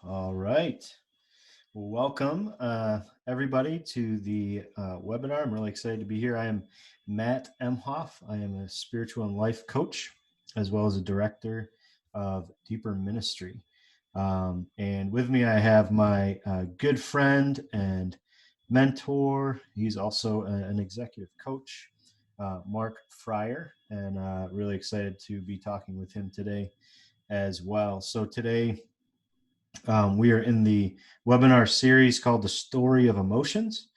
All right. Well, welcome everybody to the webinar. I'm really excited to be here. I am Matt Emhoff. I am a spiritual and life coach, as well as a director of Deeper Ministry. And with me, I have my good friend and mentor. He's also an executive coach, Mark Fryer, and really excited to be talking with him today as well. So today, we are in the webinar series called The Story of Emotions.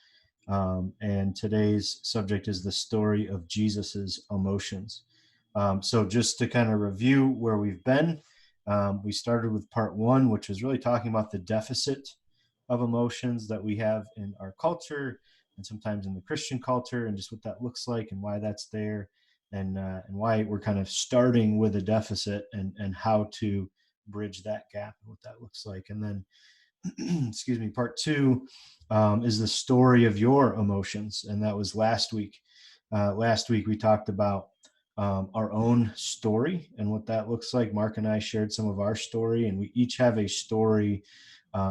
And today's subject is the story of Jesus's emotions. So just to kind of review where we've been, we started with part one, which was really talking about the deficit of emotions that we have in our culture and sometimes in the Christian culture, and just what that looks like and why that's there, and why we're kind of starting with a deficit and how to bridge that gap and what that looks like. And then excuse me, part two is the story of your emotions. And that was last week. Last week, we talked about our own story and what that looks like. Mark and I shared some of our story, and we each have a story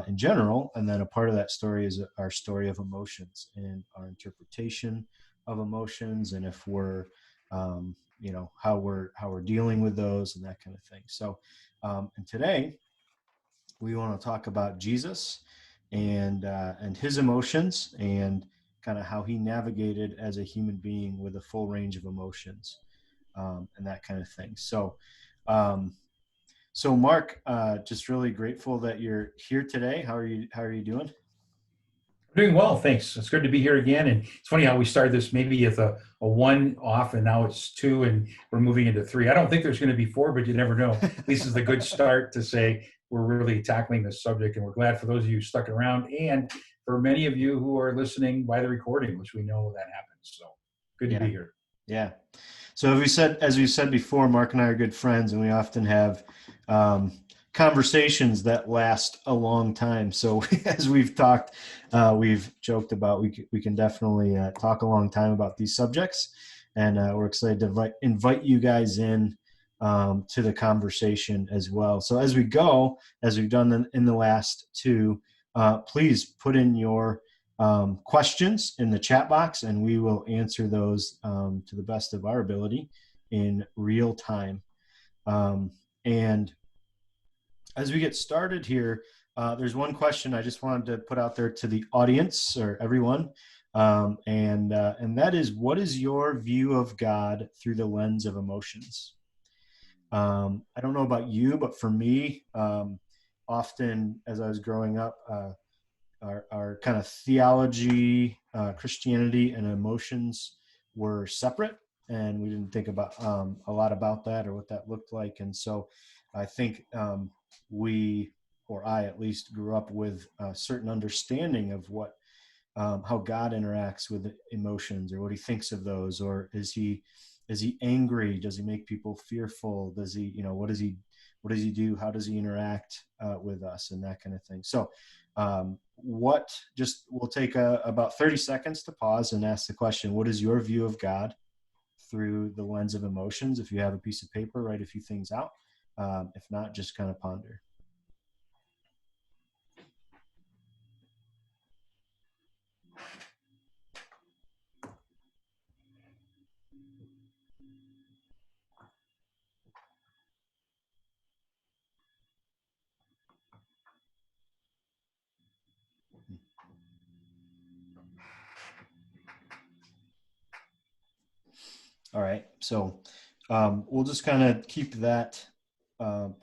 in general. And then a part of that story is our story of emotions and our interpretation of emotions, and if we're, how we're dealing with those and that kind of thing. So, and today, we want to talk about Jesus and his emotions and kind of how he navigated as a human being with a full range of emotions, and that kind of thing. So, Mark, just really grateful that you're here today. How are you doing? Doing well, thanks. It's good to be here again. And it's funny how we started this maybe with a one off and now it's two and we're moving into three. I don't think there's going to be four, but you never know. This is a good start to say we're really tackling this subject, and we're glad for those of you who stuck around and for many of you who are listening by the recording, which we know that happens. So good to Yeah, be here. yeah. So as we said before, Mark and I are good friends, and we often have um, conversations that last a long time. So as we've talked, we've joked about we can definitely talk a long time about these subjects, and we're excited to invite you guys in to the conversation as well. So as we go, as we've done in the last two, please put in your questions in the chat box, and we will answer those to the best of our ability in real time. And as we get started here, there's one question I just wanted to put out there to the audience or everyone, and that is, what is your view of God through the lens of emotions? I don't know about you, but for me, often as I was growing up, our kind of theology, Christianity, and emotions were separate, and we didn't think about a lot about that or what that looked like. And so, I think we, or I at least, grew up with a certain understanding of what how God interacts with emotions, or what He thinks of those, or is He angry? Does He make people fearful? Does He, what does He do? How does He interact with us, and that kind of thing. So, we'll take about 30 seconds to pause and ask the question, what is your view of God through the lens of emotions? If you have a piece of paper, write a few things out. If not, just kind of ponder. All right, so we'll just kind of keep that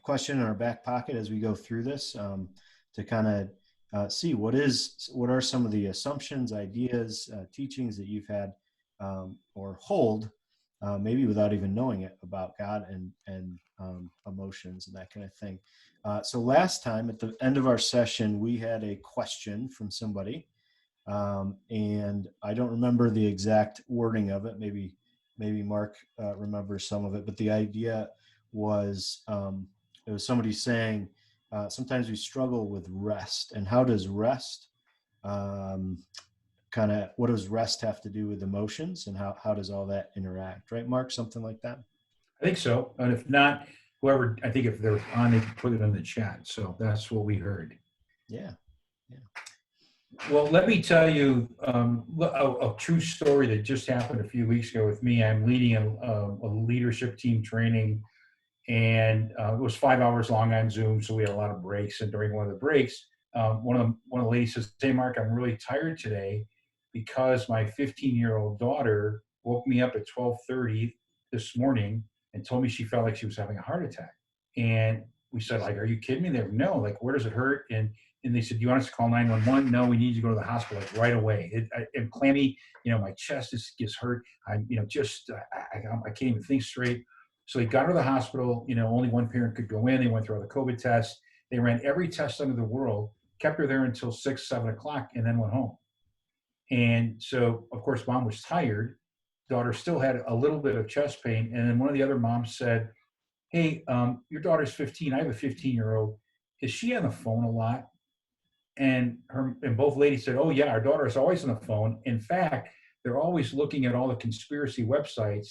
question in our back pocket as we go through this, to kind of see what are some of the assumptions, ideas, teachings that you've had, or hold, maybe without even knowing it, about God and emotions and that kind of thing. So last time at the end of our session, we had a question from somebody, and I don't remember the exact wording of it. Maybe Mark remembers some of it, but the idea was, it was somebody saying, sometimes we struggle with rest, and how does rest, what does rest have to do with emotions, and how does all that interact, right, Mark? Something like that. I think so. And if not, whoever, I think if they're on, they can put it in the chat. So that's what we heard. Yeah. Yeah. Well, let me tell you a true story that just happened a few weeks ago with me. I'm leading a leadership team training, and it was 5 hours long on Zoom, so we had a lot of breaks. And during one of the breaks, one of the ladies says, "Hey, Mark, I'm really tired today because my 15-year-old daughter woke me up at 12:30 this morning and told me she felt like she was having a heart attack." And we said, like, "Are you kidding me?" They were, "No, like, where does it hurt?" And they said, "Do you want us to call 911?" "No, we need you to go to the hospital like right away. I'm clammy, my chest gets hurt. I'm, just I can't even think straight." So they got her to the hospital. Only one parent could go in. They went through all the COVID tests. They ran every test under the world, kept her there until 6, 7 o'clock, and then went home. And so, of course, mom was tired. Daughter still had a little bit of chest pain. And then one of the other moms said, "Hey, your daughter's 15. I have a 15-year-old. Is she on the phone a lot?" And both ladies said, "Oh yeah, our daughter is always on the phone. In fact, they're always looking at all the conspiracy websites,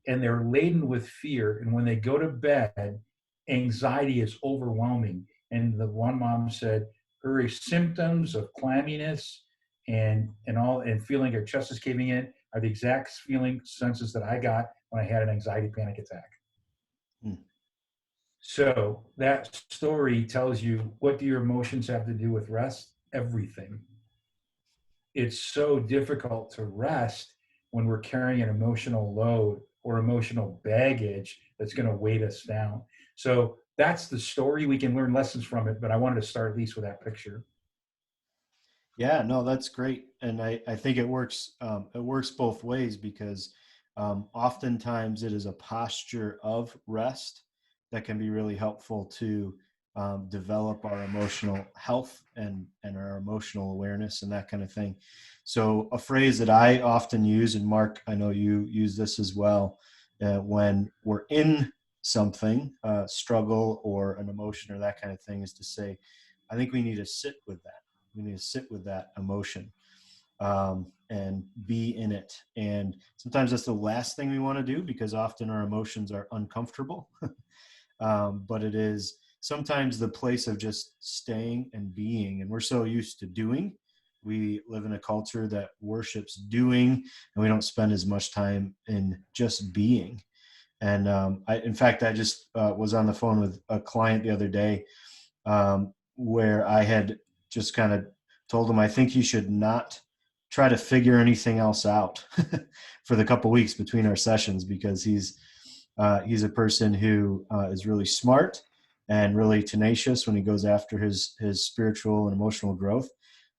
and they're laden with fear. And when they go to bed, anxiety is overwhelming." And the one mom said her symptoms of clamminess and feeling her chest is caving in are the exact feeling senses that I got when I had an anxiety panic attack. Hmm. So that story tells you, what do your emotions have to do with rest? Everything. It's so difficult to rest when we're carrying an emotional load or emotional baggage that's going to weight us down. So that's the story. We can learn lessons from it, but I wanted to start at least with that picture. Yeah, no, that's great. And I think it works both ways because oftentimes it is a posture of rest that can be really helpful to develop our emotional health and our emotional awareness and that kind of thing. So a phrase that I often use, and Mark, I know you use this as well, when we're in something, struggle or an emotion or that kind of thing, is to say, I think we need to sit with that. We need to sit with that emotion and be in it. And sometimes that's the last thing we want to do because often our emotions are uncomfortable. But it is sometimes the place of just staying and being. And we're so used to doing. We live in a culture that worships doing, and we don't spend as much time in just being. And in fact, I just was on the phone with a client the other day where I had just kind of told him I think he should not try to figure anything else out for the couple weeks between our sessions because he's a person who is really smart and really tenacious when he goes after his spiritual and emotional growth.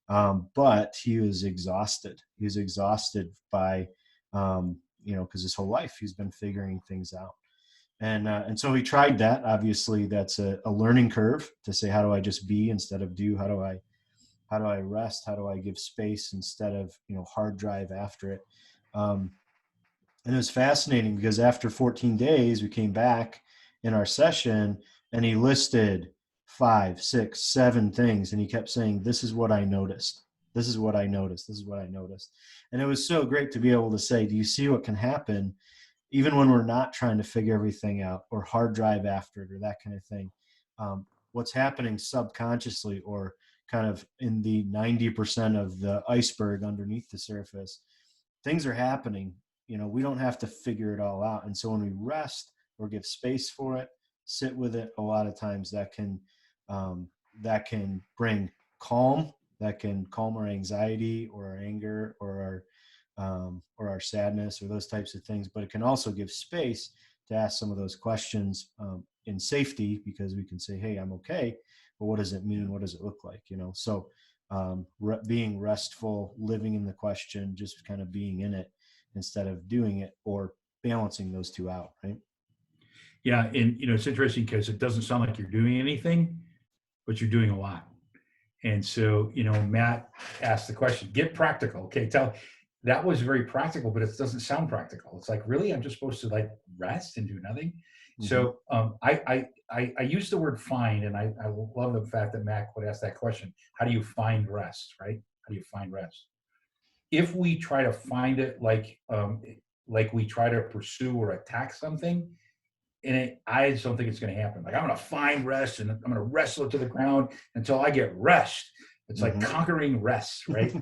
But he was exhausted. He was exhausted by because his whole life he's been figuring things out. And so he tried that. Obviously, that's a learning curve to say, how do I just be instead of do? How do I rest? How do I give space instead of hard drive after it? And it was fascinating because after 14 days, we came back in our session, and he listed 5, 6, 7 things, and he kept saying, "This is what I noticed. This is what I noticed. This is what I noticed." And it was so great to be able to say, "Do you see what can happen?" Even when we're not trying to figure everything out or hard drive after it or that kind of thing, what's happening subconsciously or kind of in the 90% of the iceberg underneath the surface, things are happening. We don't have to figure it all out. And so when we rest or give space for it, sit with it, a lot of times that can bring calm, that can calm our anxiety or our anger or our sadness or those types of things. But it can also give space to ask some of those questions in safety because we can say, "Hey, I'm okay, but what does it mean? What does it look like?" So being restful, living in the question, just kind of being in it instead of doing it, or balancing those two out, right? Yeah, and it's interesting because it doesn't sound like you're doing anything, but you're doing a lot. And so, Matt asked the question, get practical. Okay, that was very practical, but it doesn't sound practical. It's like, really, I'm just supposed to like rest and do nothing. Mm-hmm. So I use the word find, and I love the fact that Matt would ask that question. How do you find rest, right? How do you find rest? If we try to find it like we try to pursue or attack something, I just don't think it's going to happen. Like, I'm going to find rest and I'm going to wrestle it to the ground until I get rest. It's like conquering rest, right?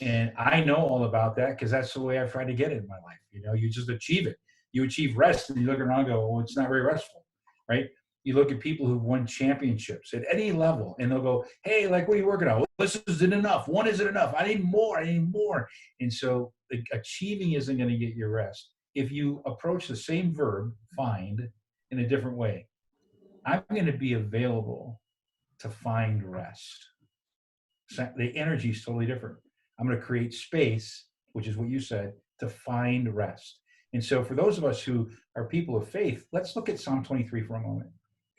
And I know all about that because that's the way I've tried to get it in my life. You just achieve it. You achieve rest and you look around and go, well, it's not very restful, right? You look at people who've won championships at any level and they'll go, hey, like, what are you working on? Well, this isn't enough. One isn't enough. I need more. I need more. And so achieving isn't going to get you rest. If you approach the same verb, find, in a different way, I'm going to be available to find rest. So the energy is totally different. I'm going to create space, which is what you said, to find rest. And so for those of us who are people of faith, let's look at Psalm 23 for a moment.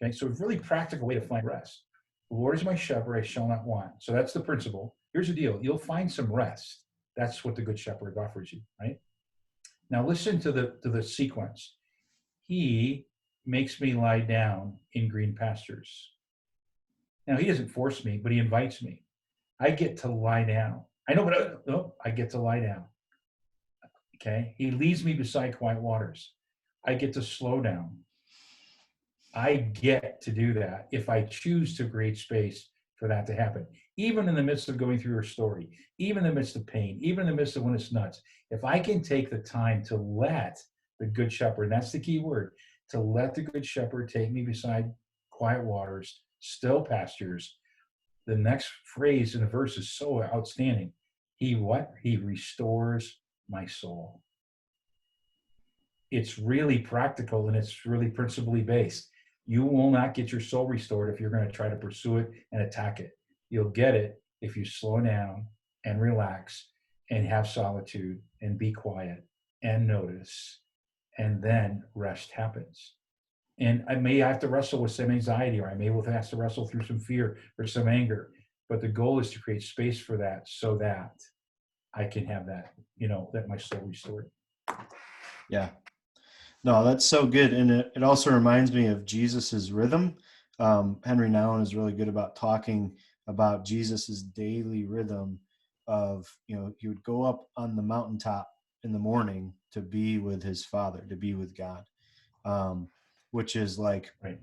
Okay, so a really practical way to find rest. The Lord is my shepherd, I shall not want. So that's the principle. Here's the deal. You'll find some rest. That's what the good shepherd offers you, right? Now listen to the sequence. He makes me lie down in green pastures. Now he doesn't force me, but he invites me. I get to lie down. I know, but I get to lie down. Okay. He leads me beside quiet waters. I get to slow down. I get to do that if I choose to create space for that to happen. Even in the midst of going through your story, even in the midst of pain, even in the midst of when it's nuts, if I can take the time to let the good shepherd, and that's the key word, to let the good shepherd take me beside quiet waters, still pastures, the next phrase in the verse is so outstanding. He what? He restores my soul. It's really practical and it's really principally based. You will not get your soul restored if you're going to try to pursue it and attack it. You'll get it if you slow down and relax and have solitude and be quiet and notice, and then rest happens. And I may have to wrestle with some anxiety, or I may have to wrestle through some fear or some anger. But the goal is to create space for that so that I can have that, that my soul restored. Yeah. No, that's so good. And it also reminds me of Jesus's rhythm. Henry Nouwen is really good about talking about Jesus's daily rhythm of, he would go up on the mountaintop in the morning to be with his Father, to be with God, which is like, right.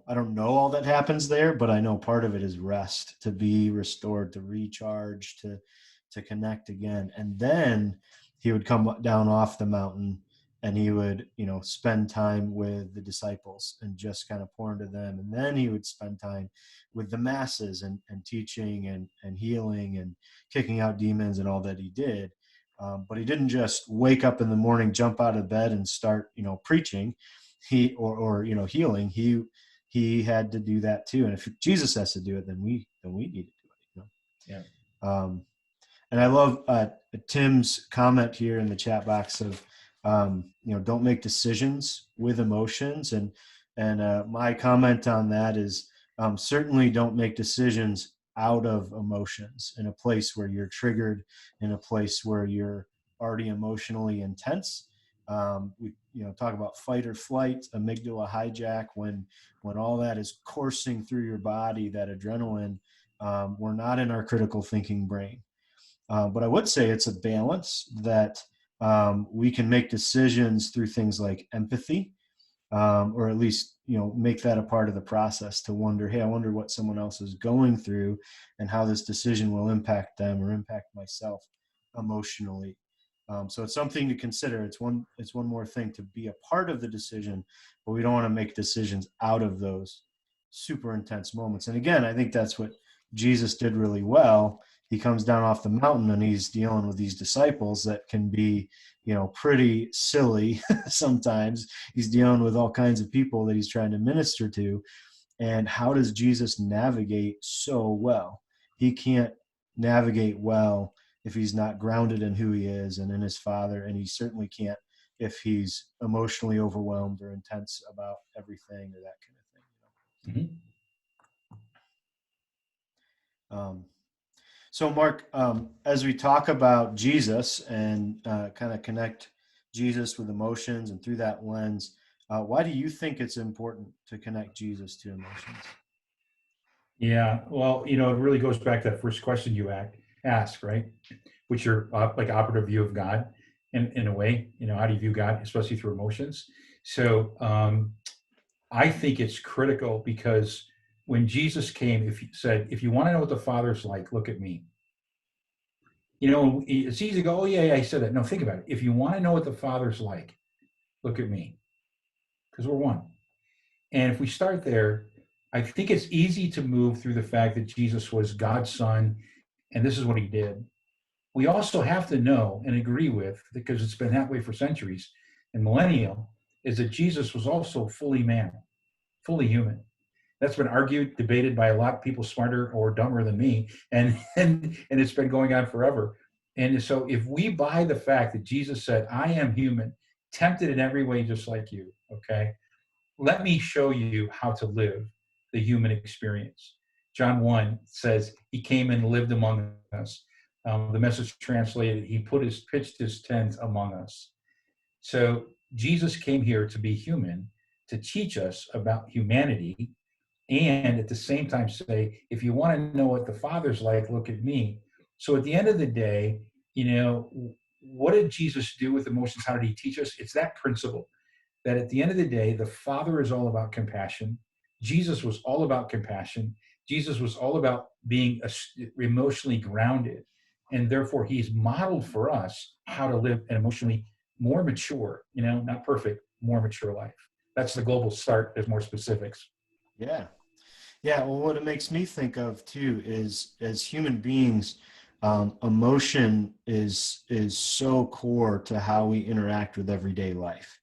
I don't know all that happens there, but I know part of it is rest, to be restored, to recharge, to connect again. And then he would come down off the mountain and he would, spend time with the disciples and just kind of pour into them. And then he would spend time with the masses and teaching and healing and kicking out demons and all that he did. But he didn't just wake up in the morning, jump out of bed and start, preaching or healing. He had to do that too. And if Jesus has to do it, then we need to do it. Yeah. And I love Tim's comment here in the chat box of, don't make decisions with emotions. And my comment on that is certainly don't make decisions out of emotions, in a place where you're triggered, in a place where you're already emotionally intense. We talk about fight or flight, amygdala hijack, when all that is coursing through your body, that adrenaline, we're not in our critical thinking brain. But I would say it's a balance that we can make decisions through things like empathy, or at least, make that a part of the process, to wonder, hey, I wonder what someone else is going through and how this decision will impact them or impact myself emotionally. So it's something to consider. It's one more thing to be a part of the decision, but we don't want to make decisions out of those super intense moments. And again, I think that's what Jesus did really well. He comes down off the mountain and he's dealing with these disciples that can be, pretty silly sometimes. He's dealing with all kinds of people that he's trying to minister to. And how does Jesus navigate so well? He can't navigate well if he's not grounded in who he is and in his Father. And he certainly can't if he's emotionally overwhelmed or intense about everything or that kind of thing. Mm-hmm. So Mark, as we talk about Jesus and kind of connect Jesus with emotions and through that lens, why do you think it's important to connect Jesus to emotions? Yeah, well, it really goes back to that first question you ask, right? Which are like operative view of God in a way, how do you view God, especially through emotions? So I think it's critical because when Jesus came, if he said, if you want to know what the Father's like, look at me. You know, it's easy to go, oh, yeah, yeah, I said that. No, think about it. If you want to know what the Father's like, look at me, because we're one. And if we start there, I think it's easy to move through the fact that Jesus was God's son, and this is what he did. We also have to know and agree with, because it's been that way for centuries and millennial, is that Jesus was also fully man, fully human. That's been argued, debated by a lot of people smarter or dumber than me, and it's been going on forever. And so, if we buy the fact that Jesus said, "I am human, tempted in every way, just like you," okay, let me show you how to live the human experience. John 1 says, He came and lived among us. The Message translated, He pitched his tent among us. So Jesus came here to be human, to teach us about humanity, and at the same time say, if you want to know what the Father's like, look at me. So at the end of the day, what did Jesus do with emotions? How did he teach us? It's that principle that at the end of the day, the Father is all about compassion. Jesus was all about compassion. Jesus was all about being emotionally grounded. And therefore, he's modeled for us how to live an emotionally more mature, not perfect, more mature life. That's the global start. There's more specifics. Yeah. Yeah. Well, what it makes me think of too is, as human beings, emotion is so core to how we interact with everyday life.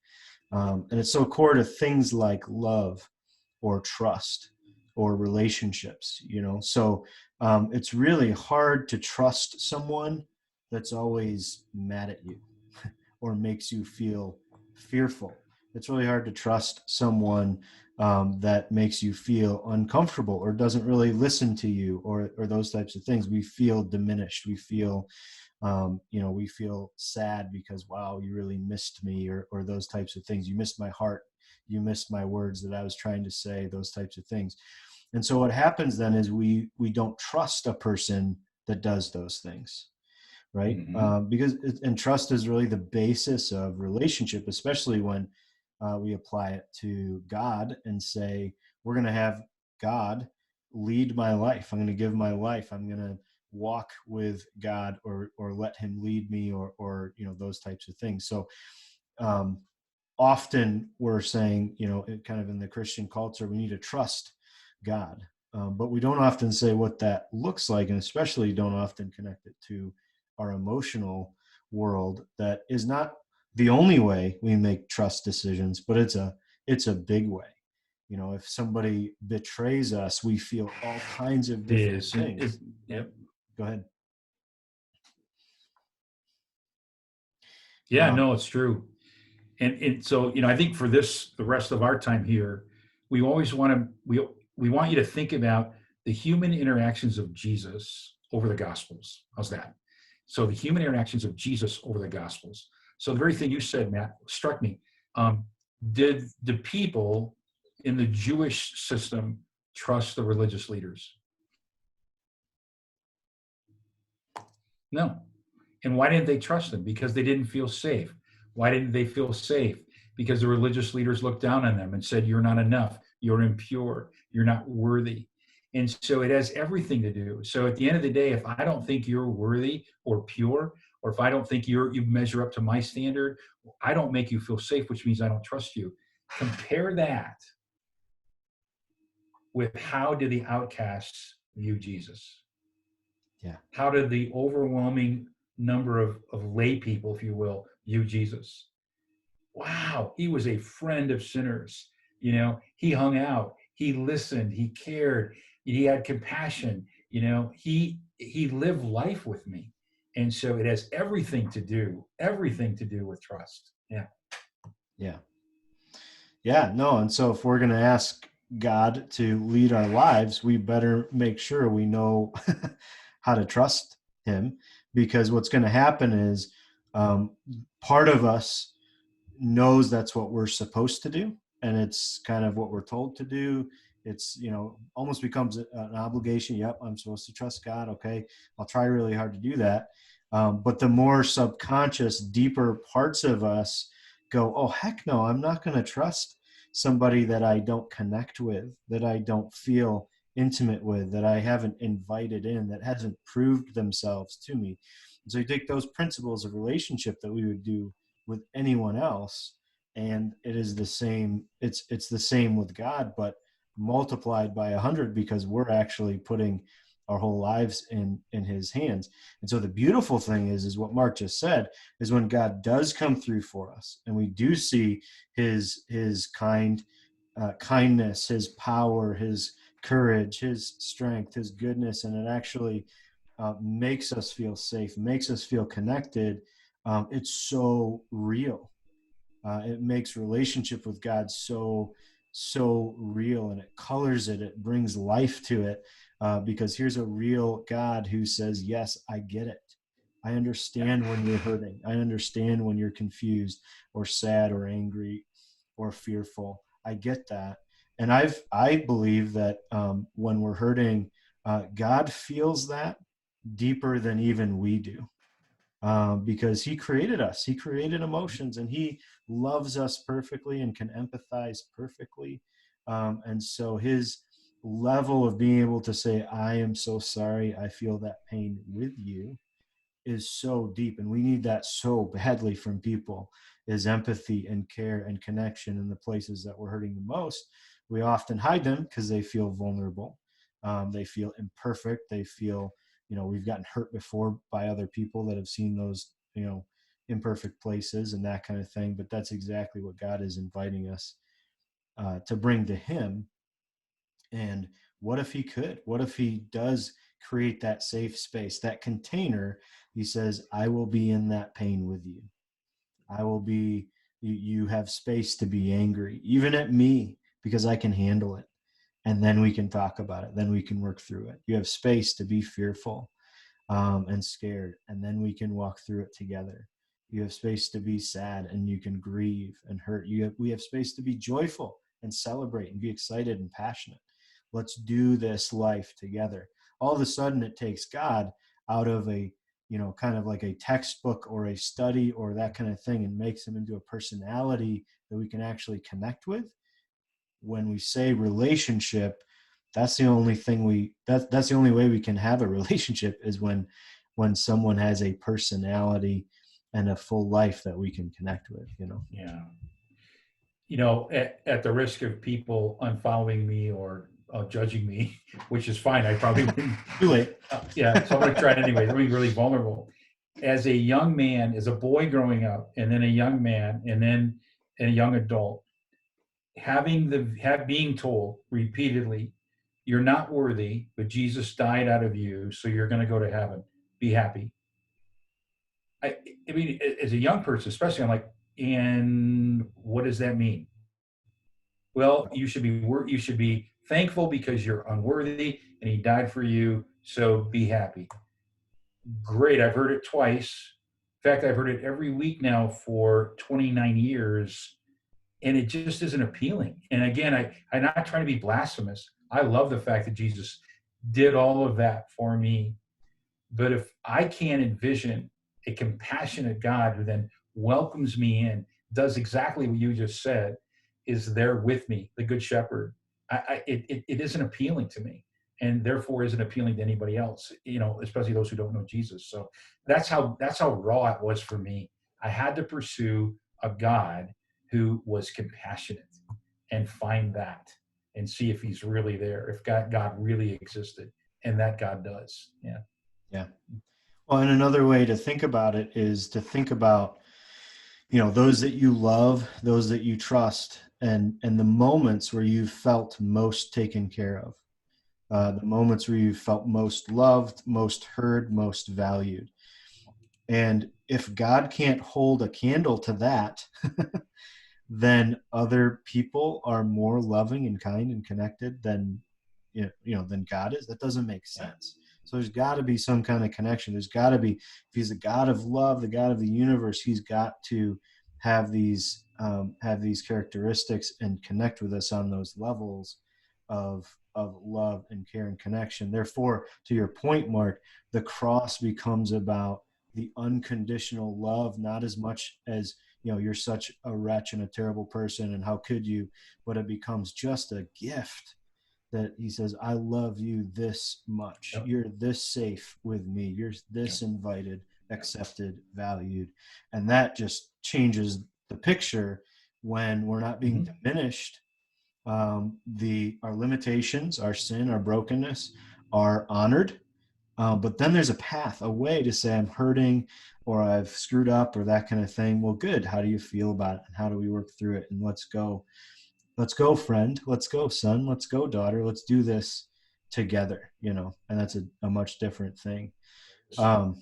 And it's so core to things like love or trust or relationships, So it's really hard to trust someone that's always mad at you or makes you feel fearful. It's really hard to trust someone that makes you feel uncomfortable or doesn't really listen to you, or those types of things. We feel diminished. We feel we feel sad because, wow, you really missed me, or those types of things. You missed my heart. You missed my words that I was trying to say, those types of things. And so what happens then is we don't trust a person that does those things, right? And trust is really the basis of relationship, especially when we apply it to God and say, we're going to have God lead my life. I'm going to give my life. I'm going to walk with God, or let him lead me, or those types of things. So often we're saying, kind of in the Christian culture, we need to trust God. But we don't often say what that looks like, and especially don't often connect it to our emotional world. That is not the only way we make trust decisions, but it's a big way. If somebody betrays us, we feel all kinds of different things. Yep. Go ahead. Yeah, no, it's true. And so, I think for the rest of our time here, we always want you to think about the human interactions of Jesus over the Gospels. How's that? So the human interactions of Jesus over the Gospels. So the very thing you said, Matt, struck me. Did the people in the Jewish system trust the religious leaders? No. And why didn't they trust them? Because they didn't feel safe. Why didn't they feel safe? Because the religious leaders looked down on them and said, you're not enough. You're impure. You're not worthy. And so it has everything to do. So at the end of the day, if I don't think you're worthy or pure, or if I don't think you measure up to my standard, I don't make you feel safe, which means I don't trust you. Compare that with how did the outcasts view Jesus? Yeah. How did the overwhelming number of lay people, if you will, view Jesus? Wow, he was a friend of sinners. He hung out, he listened, he cared, he had compassion. He lived life with me. And so it has everything to do with trust. Yeah, no. And so if we're going to ask God to lead our lives, we better make sure we know how to trust him, because what's going to happen is part of us knows that's what we're supposed to do, and it's kind of what we're told to do. It's almost becomes an obligation. Yep, I'm supposed to trust God. Okay, I'll try really hard to do that. But the more subconscious, deeper parts of us go, oh, heck no, I'm not going to trust somebody that I don't connect with, that I don't feel intimate with, that I haven't invited in, that hasn't proved themselves to me. And so you take those principles of relationship that we would do with anyone else, and it is the same. It's the same with God, but multiplied by 100, because we're actually putting our whole lives in his hands. And so the beautiful thing is what Mark just said, is when God does come through for us, and we do see his kindness, his power, his courage, his strength, his goodness, and it actually makes us feel safe, makes us feel connected. It's so real. It makes relationship with God so real, and it colors it. It brings life to it, because here's a real God who says, "Yes, I get it. I understand when you're hurting. I understand when you're confused or sad or angry or fearful. I get that." And I believe that when we're hurting, God feels that deeper than even we do, because he created us. He created emotions, and he loves us perfectly and can empathize perfectly. And so his level of being able to say, I am so sorry, I feel that pain with you, is so deep. And we need that so badly from people, is empathy and care and connection in the places that we're hurting the most. We often hide them because they feel vulnerable. They feel imperfect. They feel, we've gotten hurt before by other people that have seen those, imperfect places and that kind of thing. But that's exactly what God is inviting us to bring to him. And what if he could? What if he does create that safe space, that container? He says, I will be in that pain with you. I will be, you have space to be angry, even at me, because I can handle it. And then we can talk about it. Then we can work through it. You have space to be fearful and scared, and then we can walk through it together. You have space to be sad, and you can grieve and hurt. We have space to be joyful and celebrate and be excited and passionate. Let's do this life together. All of a sudden, it takes God out of a, kind of like a textbook or a study or that kind of thing, and makes him into a personality that we can actually connect with. When we say relationship, that's the only thing that's the only way we can have a relationship, is when someone has a personality and a full life that we can connect with. Yeah. At the risk of people unfollowing me or judging me, which is fine, I probably wouldn't. Too late. Yeah, so I'm going to try it anyway. They're being really vulnerable. As a young man, as a boy growing up, and then a young man, and then a young adult, being told repeatedly, "You're not worthy, but Jesus died out of you, so you're going to go to heaven. Be happy." I, I mean, as a young person, especially, I'm like, and what does that mean? Well, you should be thankful because you're unworthy and he died for you, so be happy. Great, I've heard it twice. In fact, I've heard it every week now for 29 years, and it just isn't appealing. And again, I'm not trying to be blasphemous. I love the fact that Jesus did all of that for me. But if I can't envision a compassionate God who then welcomes me in, does exactly what you just said, is there with me, the good shepherd, it isn't appealing to me, and therefore isn't appealing to anybody else, especially those who don't know Jesus. So that's how raw it was for me. I had to pursue a God who was compassionate and find that and see if he's really there, if God really existed, and that God does. Yeah. Yeah. Well, and another way to think about it is to think about, those that you love, those that you trust, and the moments where you felt most taken care of, the moments where you felt most loved, most heard, most valued. And if God can't hold a candle to that, then other people are more loving and kind and connected than than God is. That doesn't make sense. So there's got to be some kind of connection. There's got to be, if he's the God of love, the God of the universe, he's got to have these characteristics and connect with us on those levels of love and care and connection. Therefore, to your point, Mark, the cross becomes about the unconditional love, not as much as you're such a wretch and a terrible person, and how could you? But it becomes just a gift that he says, I love you this much. Yep. You're this safe with me. You're this Yep. invited, accepted, valued. And that just changes the picture when we're not being diminished. Our limitations, our sin, our brokenness are honored. But then there's a path, a way to say, I'm hurting or I've screwed up or that kind of thing. Well, good. How do you feel about it? And how do we work through it? And let's go. Let's go, friend. Let's go, son. Let's go, daughter. Let's do this together, and that's a much different thing. So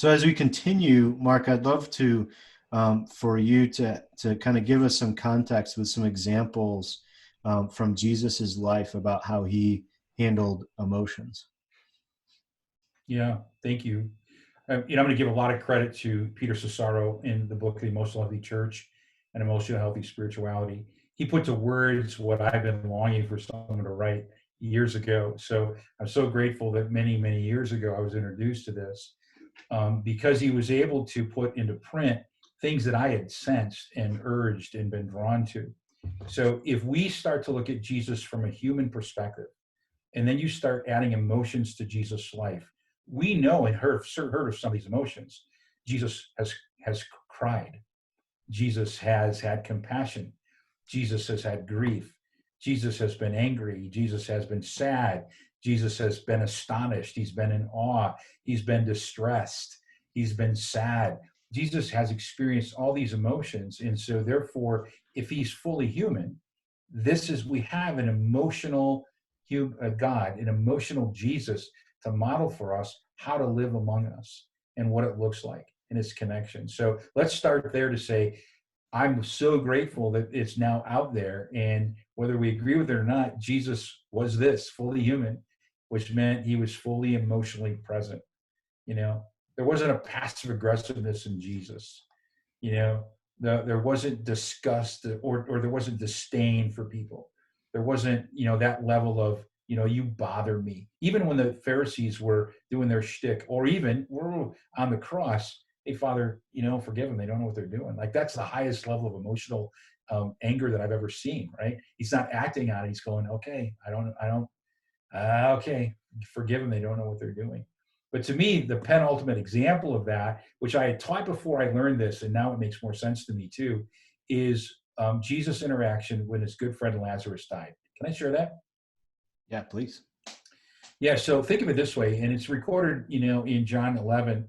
as we continue, Mark, I'd love to, for you to kind of give us some context with some examples from Jesus's life about how he handled emotions. Yeah, thank you. I'm going to give a lot of credit to Peter Cesaro in the book, The Emotional Healthy Church and Emotional Healthy Spirituality. He put to words what I've been longing for someone to write years ago. So I'm so grateful that many, many years ago I was introduced to this because he was able to put into print things that I had sensed and urged and been drawn to. So if we start to look at Jesus from a human perspective, and then you start adding emotions to Jesus' life, we know and heard of some of these emotions. Jesus has cried. Jesus has had compassion. Jesus has had grief. Jesus has been angry. Jesus has been sad. Jesus has been astonished. He's been in awe. He's been distressed. He's been sad. Jesus has experienced all these emotions. And so therefore, if he's fully human, we have an emotional God, an emotional Jesus to model for us how to live among us and what it looks like and its connection. So let's start there to say, I'm so grateful that it's now out there. And whether we agree with it or not, Jesus was this fully human, which meant he was fully emotionally present. There wasn't a passive aggressiveness in Jesus. There wasn't disgust or there wasn't disdain for people. There wasn't, that level of, you bother me. Even when the Pharisees were doing their shtick, or even on the cross, hey, Father, forgive them. They don't know what they're doing. Like, that's the highest level of emotional anger that I've ever seen, right? He's not acting on it. He's going, okay, okay, forgive them. They don't know what they're doing. But to me, the penultimate example of that, which I had taught before I learned this, and now it makes more sense to me too, is Jesus' interaction when his good friend Lazarus died. Can I share that? Yeah, please. Yeah, so think of it this way, and it's recorded, in John 11,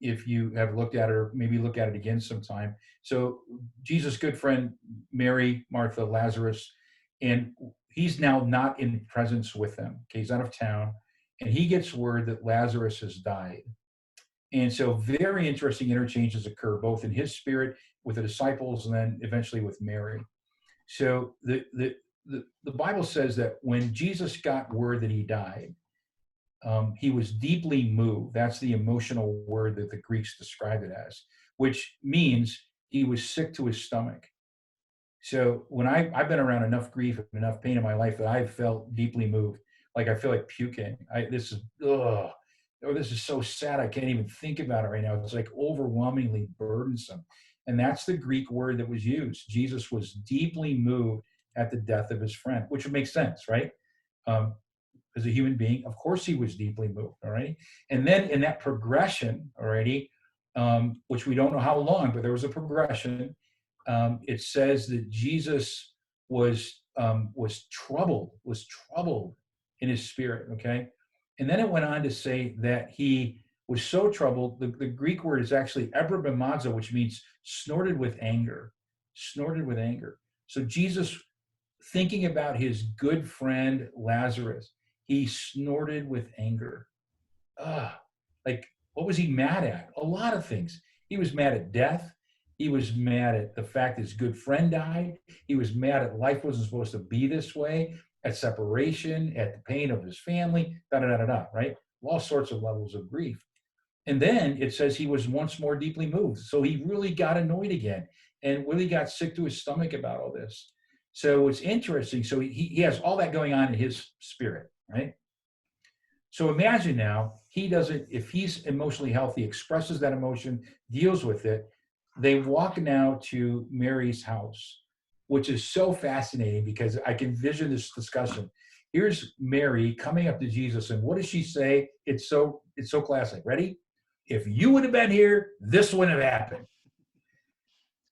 if you have looked at it, or maybe look at it again sometime. So Jesus' good friend, Mary, Martha, Lazarus, and he's now not in presence with them. Okay, he's out of town, and he gets word that Lazarus has died. And so very interesting interchanges occur, both in his spirit with the disciples and then eventually with Mary. So the Bible says that when Jesus got word that he died, he was deeply moved. That's the emotional word that the Greeks describe it as, which means he was sick to his stomach. So when I've been around enough grief and enough pain in my life that I've felt deeply moved, like I feel like puking. This is so sad. I can't even think about it right now. It's like overwhelmingly burdensome. And that's the Greek word that was used. Jesus was deeply moved at the death of his friend, which would make sense, right? As a human being, of course he was deeply moved, all right? And then in that progression, already, which we don't know how long, but there was a progression. It says that Jesus was troubled in his spirit, okay? And then it went on to say that he was so troubled, the Greek word is actually ebrabemazo, which means snorted with anger. So Jesus, thinking about his good friend Lazarus, he snorted with anger. Like, what was he mad at? A lot of things. He was mad at death. He was mad at the fact his good friend died. He was mad at life wasn't supposed to be this way, at separation, at the pain of his family, right? All sorts of levels of grief. And then it says he was once more deeply moved. So he really got annoyed again and really got sick to his stomach about all this. So it's interesting. So he has all that going on in his spirit, right? So imagine now, if he's emotionally healthy, expresses that emotion, deals with it, they walk now to Mary's house, which is so fascinating because I can vision this discussion. Here's Mary coming up to Jesus, and what does she say? It's so classic. Ready? If you would have been here, this wouldn't have happened.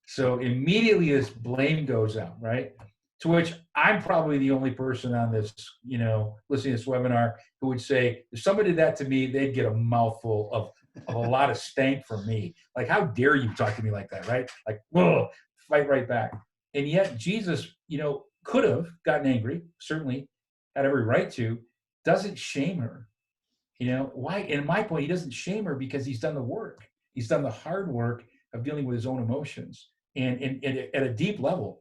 So immediately this blame goes out, right? To which I'm probably the only person on this, listening to this webinar who would say, if somebody did that to me, they'd get a mouthful of a lot of stank from me. Like, how dare you talk to me like that, right? Like, whoa, fight right back. And yet Jesus, could have gotten angry, certainly had every right to, doesn't shame her. Why? And my point, he doesn't shame her because he's done the work. He's done the hard work of dealing with his own emotions and at a deep level.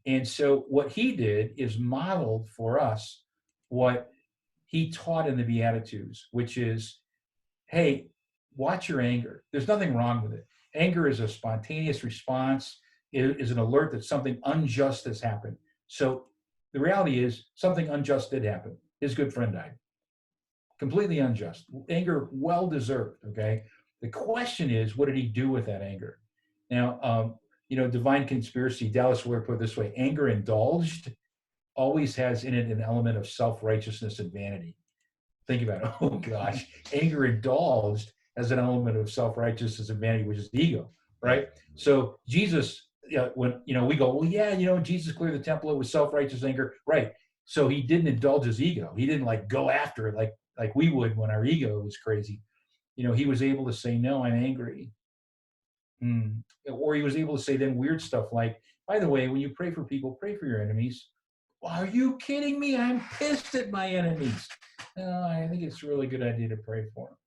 And so what he did is modeled for us what he taught in the Beatitudes, which is, hey, watch your anger. There's nothing wrong with it. Anger is a spontaneous response. It is an alert that something unjust has happened. So the reality is something unjust did happen. His good friend died. Completely unjust. Anger, well deserved. Okay. The question is, what did he do with that anger? Now, Divine Conspiracy, Dallas Willard put it this way: anger indulged always has in it an element of self-righteousness and vanity. Think about it. Oh gosh, anger indulged has an element of self-righteousness and vanity, which is the ego, right? So Jesus, when we go, well, yeah, Jesus cleared the temple. It was self-righteous anger, right? So he didn't indulge his ego. He didn't go after it like we would when our ego was crazy. He was able to say, no, I'm angry. Or he was able to say then weird stuff like, by the way, when you pray for people, pray for your enemies. Well, are you kidding me? I'm pissed at my enemies. No, I think it's a really good idea to pray for them,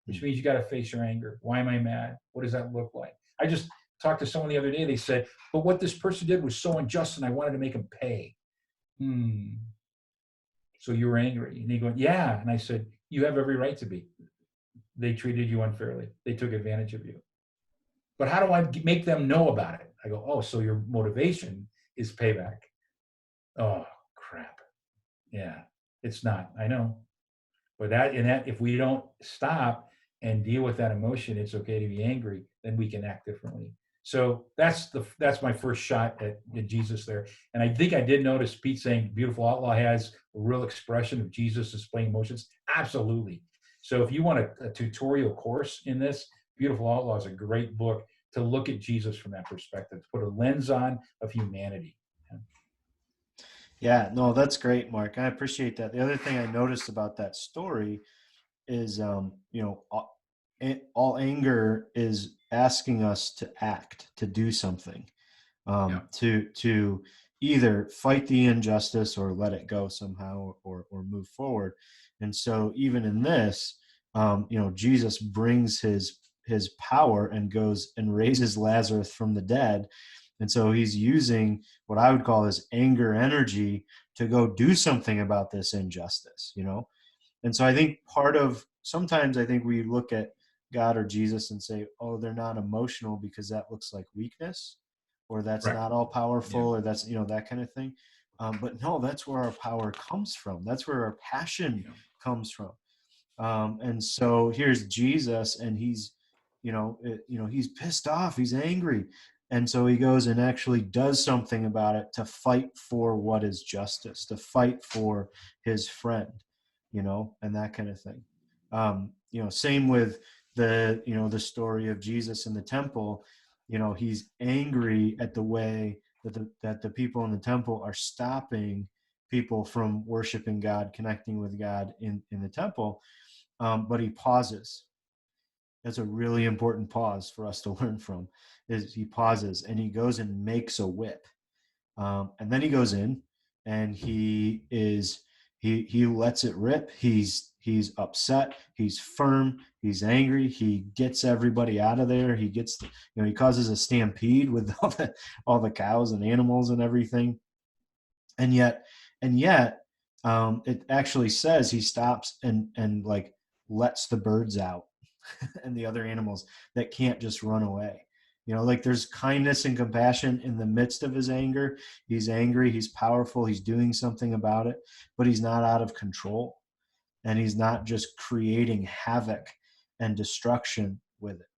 which means you got to face your anger. Why am I mad? What does that look like? I just talked to someone the other day. They said, but what this person did was so unjust and I wanted to make them pay. So you were angry. And he goes, yeah. And I said, you have every right to be. They treated you unfairly. They took advantage of you. But how do I make them know about it? I go, oh, so your motivation is payback. Oh, crap. Yeah, it's not. I know. But if we don't stop and deal with that emotion, it's okay to be angry, then we can act differently. So that's my first shot at Jesus there. And I think I did notice Pete saying Beautiful Outlaw has a real expression of Jesus displaying emotions. Absolutely. So if you want a tutorial course in this, Beautiful Outlaw is a great book to look at Jesus from that perspective, to put a lens on of humanity. Yeah, no, that's great, Mark. I appreciate that. The other thing I noticed about that story is, all anger is asking us to act, to do something, to either fight the injustice or let it go somehow, or move forward. And so even in this, Jesus brings his power and goes and raises Lazarus from the dead. And so he's using what I would call his anger energy to go do something about this injustice, And so I think sometimes I think we look at God or Jesus and say, oh, they're not emotional because that looks like weakness, or that's Right. not all powerful, or that's, that kind of thing. But no, that's where our power comes from. That's where our passion comes from. And so here's Jesus, and he's, he's pissed off, he's angry. And so he goes and actually does something about it to fight for what is justice, to fight for his friend, and that kind of thing. Same with the story of Jesus in the temple. He's angry at the way that the people in the temple are stopping people from worshiping God, connecting with God in the temple. But he pauses. That's a really important pause for us to learn from, is he pauses and he goes and makes a whip. And then he goes in and he lets it rip. He's upset. He's firm. He's angry. He gets everybody out of there. He gets, he causes a stampede with all the cows and animals and everything. And yet, it actually says he stops and lets the birds out and the other animals that can't just run away. There's kindness and compassion in the midst of his anger. He's angry, he's powerful, he's doing something about it, but he's not out of control. And he's not just creating havoc and destruction with it.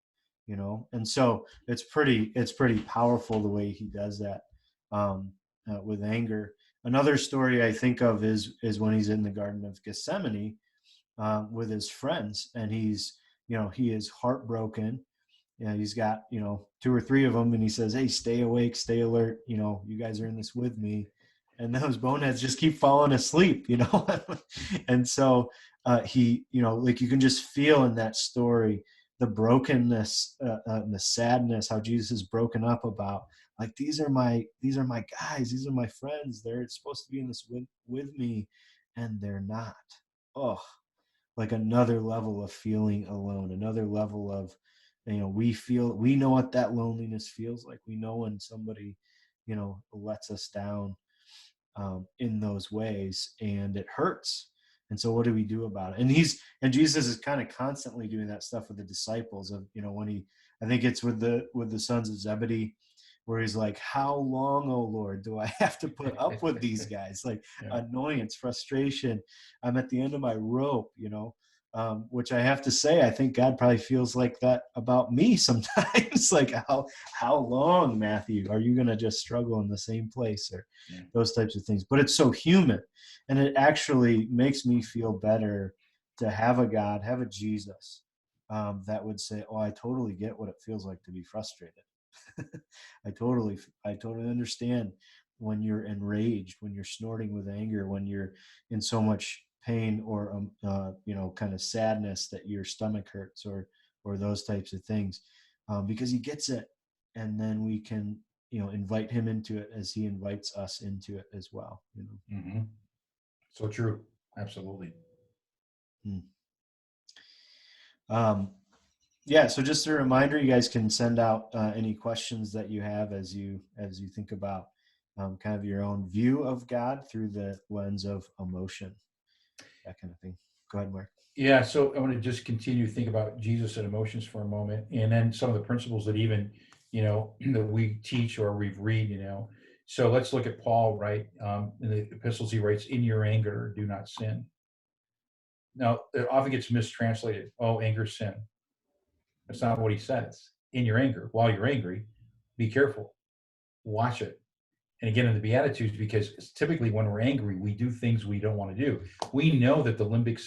And so it's pretty powerful the way he does that with anger. Another story I think of is when he's in the Garden of Gethsemane with his friends, and he is heartbroken. He's got two or three of them, and he says, "Hey, stay awake, stay alert. You guys are in this with me." And those boneheads just keep falling asleep. And so he, like you can just feel in that story the brokenness and the sadness, how Jesus is broken up about, like, these are my guys, these are my friends. They're supposed to be in this with me, and they're not. Oh, like another level of feeling alone, another level of, we know what that loneliness feels like. We know when somebody, lets us down in those ways, and it hurts. And so what do we do about it? And Jesus is kind of constantly doing that stuff with the disciples of, when I think it's with the sons of Zebedee, where he's like, how long, oh Lord, do I have to put up with these guys? Like, yeah. Annoyance, frustration. I'm at the end of my rope, which I have to say, I think God probably feels like that about me sometimes. Like, how long, Matthew, are you going to just struggle in the same place, or those types of things? But it's so human, and it actually makes me feel better to have a God, have a Jesus that would say, oh, I totally get what it feels like to be frustrated. I totally understand when you're enraged, when you're snorting with anger, when you're in so much pain or kind of sadness that your stomach hurts, or those types of things, because he gets it, and then we can invite him into it as he invites us into it as well. Mm-hmm. So true. Absolutely. Yeah, so just a reminder, you guys can send out any questions that you have as you think about kind of your own view of God through the lens of emotion, that kind of thing. Go ahead, Mark. Yeah, so I want to just continue to think about Jesus and emotions for a moment, and then some of the principles that even, that we teach or we've read, So let's look at Paul, right? In the epistles he writes, in your anger, do not sin. Now, it often gets mistranslated. Oh, anger, sin. That's not what he says. In your anger, while you're angry, be careful. Watch it. And again, in the Beatitudes, because typically when we're angry, we do things we don't want to do. We know that the limbic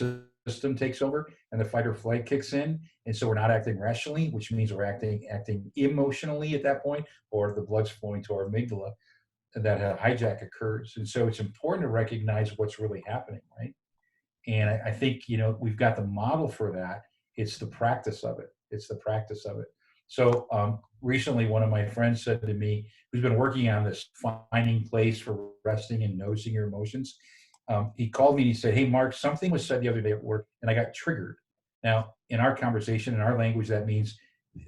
system takes over and the fight or flight kicks in. And so we're not acting rationally, which means we're acting emotionally at that point, or the blood's flowing to our amygdala, and that a hijack occurs. And so it's important to recognize what's really happening, right? And I think, we've got the model for that. It's the practice of it. So recently, one of my friends said to me, who's been working on this finding place for resting and noticing your emotions, he called me and he said, hey, Mark, something was said the other day at work and I got triggered. Now, in our conversation, in our language, that means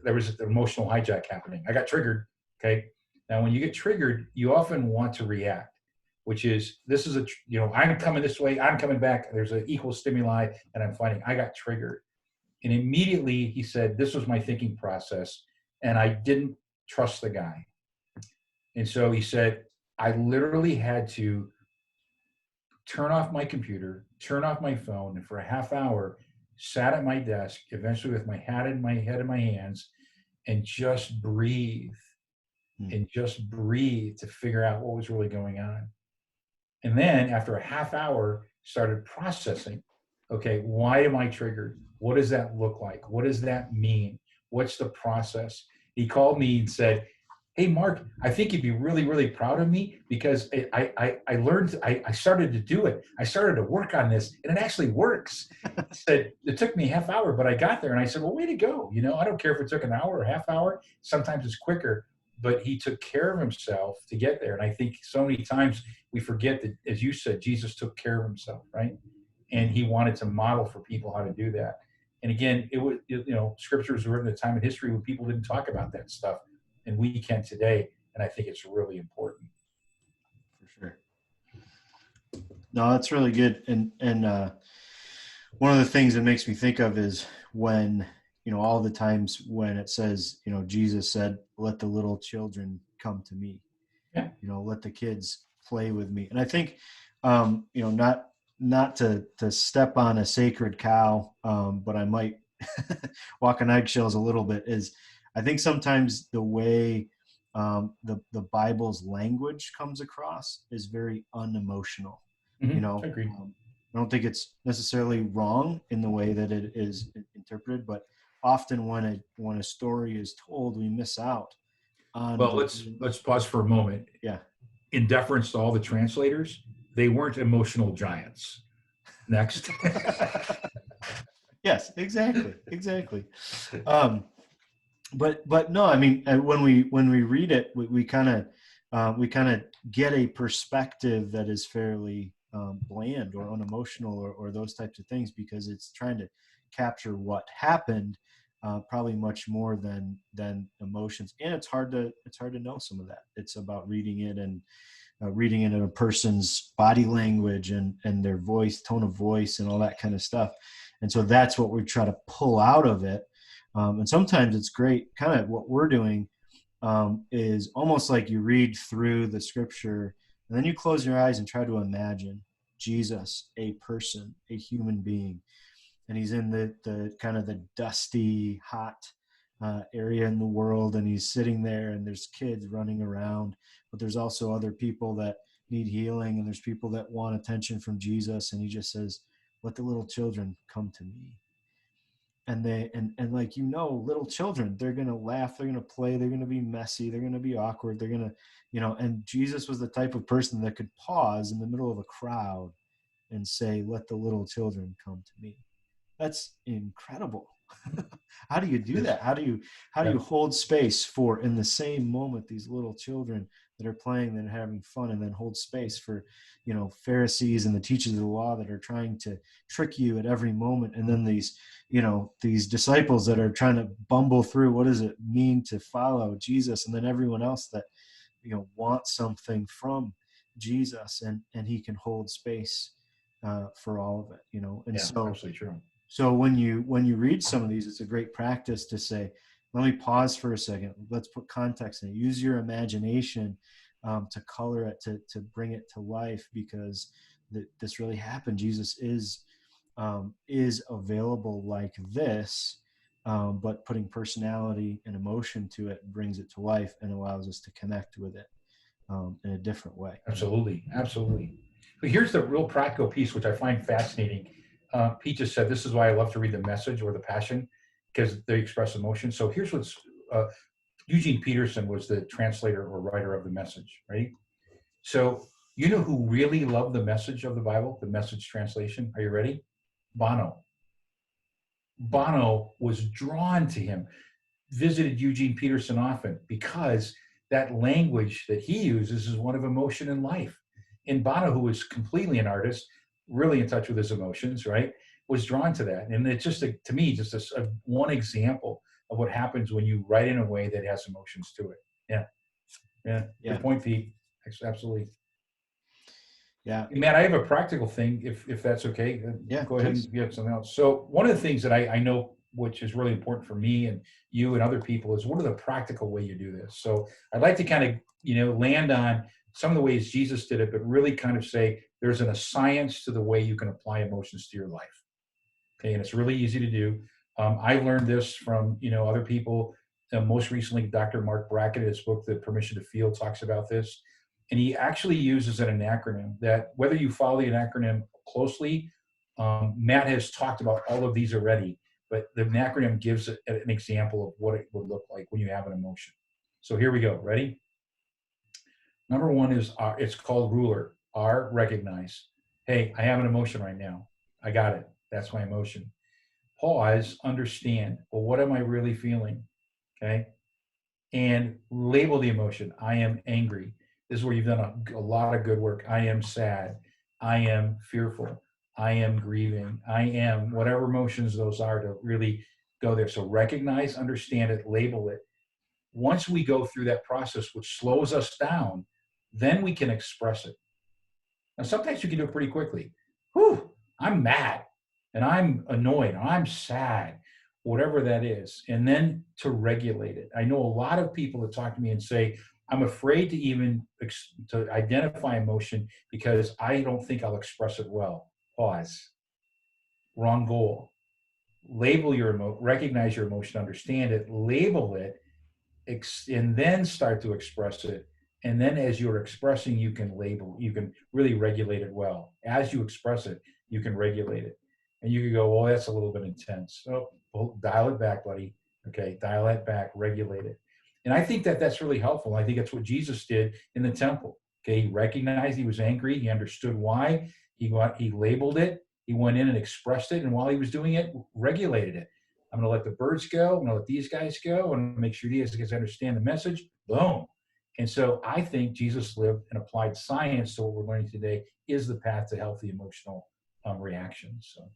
there was an emotional hijack happening. I got triggered, okay? Now, when you get triggered, you often want to react, which is, this is I'm coming this way, I'm coming back, there's an equal stimuli, and I'm fighting. I got triggered. And immediately he said, this was my thinking process, and I didn't trust the guy. And so he said, I literally had to turn off my computer, turn off my phone, and for a half hour, sat at my desk, eventually with my head in my hands, and just breathe, to figure out what was really going on. And then after a half hour, started processing, okay, why am I triggered? What does that look like? What does that mean? What's the process? He called me and said, hey, Mark, I think you'd be really, really proud of me because I learned, I started to do it. I started to work on this and it actually works. He said, it took me a half hour, but I got there. And I said, well, way to go. I don't care if it took an hour or a half hour. Sometimes it's quicker, but he took care of himself to get there. And I think so many times we forget that, as you said, Jesus took care of himself, right? And he wanted to model for people how to do that. And again, it was, scripture was written at a time in history when people didn't talk about that stuff, and we can today. And I think it's really important. For sure. No, that's really good. And one of the things that makes me think of is when, all the times when it says, Jesus said, let the little children come to me. Yeah. Let the kids play with me. And I think, not to step on a sacred cow, but I might walk on eggshells a little bit, is I think sometimes the way the Bible's language comes across is very unemotional. You know, Agreed. I don't think it's necessarily wrong in the way that it is interpreted, but often when a story is told, we miss out on Well, the let's pause for a moment. yeah. In deference to all the translators, they weren't emotional giants. Next. Yes, exactly. Um, but no, I mean, when we read it, we kind of get a perspective that is fairly bland or unemotional or those types of things, because it's trying to capture what happened, probably much more than emotions. And it's hard to know some of that. It's about reading it and reading it in a person's body language and their voice, tone of voice, and all that kind of stuff. And so that's what we try to pull out of it. And sometimes it's great. Kind of what we're doing is almost like you read through the scripture and then you close your eyes and try to imagine Jesus, a person, a human being, and he's in the kind of the dusty, hot area in the world, and he's sitting there, and there's kids running around, but there's also other people that need healing, and there's people that want attention from Jesus, and he just says, "Let the little children come to me." And they and like, little children, they're gonna laugh, they're gonna play, they're gonna be messy, they're gonna be awkward, they're gonna, and Jesus was the type of person that could pause in the middle of a crowd and say, "Let the little children come to me." That's incredible. How do you do that? How do you hold space for, in the same moment, these little children that are playing and having fun, and then hold space for, Pharisees and the teachers of the law that are trying to trick you at every moment, and then these disciples that are trying to bumble through what does it mean to follow Jesus, and then everyone else that wants something from Jesus, and he can hold space for all of it, and Yeah, absolutely true. so when you read some of these, it's a great practice to say, let me pause for a second. Let's put context in it. Use your imagination to color it, to bring it to life, because this really happened. Jesus is available like this, but putting personality and emotion to it brings it to life and allows us to connect with it in a different way. Absolutely. But here's the real practical piece, which I find fascinating. Pete just said, this is why I love to read the Message or the Passion, because they express emotion. So here's what's Eugene Peterson was the translator or writer of the Message, right? So you know who really loved the Message of the Bible, the Message translation? Are you ready? Bono. Bono was drawn to him, visited Eugene Peterson often, because that language that he uses is one of emotion and life. And Bono, who was completely an artist, really in touch with his emotions, right, was drawn to that. And it's just, to me, just one example of what happens when you write in a way that has emotions to it. Yeah. Good point, Pete. Absolutely. Yeah. Matt, I have a practical thing, if that's okay. Yeah, go ahead and get something else. So one of the things that I know, which is really important for me and you and other people, is what are the practical way you do this? So I'd like to kind of, land on some of the ways Jesus did it, but really kind of say there's a science to the way you can apply emotions to your life. Okay, and it's really easy to do. I learned this from, other people. Most recently, Dr. Mark Brackett, his book, The Permission to Feel, talks about this. And he actually uses an acronym that, whether you follow the acronym closely, Matt has talked about all of these already, but the acronym gives an example of what it would look like when you have an emotion. So here we go. Ready? Number one is R. It's called RULER. R, recognize. Hey, I have an emotion right now. I got it. That's my emotion. Pause, understand. Well, what am I really feeling? Okay. And label the emotion. I am angry. This is where you've done a lot of good work. I am sad. I am fearful. I am grieving. I am whatever emotions those are, to really go there. So recognize, understand it, label it. Once we go through that process, which slows us down, then we can express it. Now, sometimes you can do it pretty quickly. Whew, I'm mad and I'm annoyed. Or I'm sad, whatever that is. And then to regulate it. I know a lot of people that talk to me and say, I'm afraid to even to identify emotion because I don't think I'll express it well. Pause. Wrong goal. Label your recognize your emotion, understand it, label it, and then start to express it. And then as you're expressing, you can label, you can really regulate it well. As you express it, you can regulate it. And you can go, well, that's a little bit intense. So well, dial it back, buddy. Okay, dial it back, regulate it. And I think that that's really helpful. I think that's what Jesus did in the temple. Okay, he recognized he was angry. He understood why. He labeled it. He went in and expressed it. And while he was doing it, regulated it. I'm going to let the birds go. I'm going to let these guys go and make sure these guys understand the message. Boom. And so I think Jesus lived and applied science to what we're learning today is the path to healthy emotional reactions. So.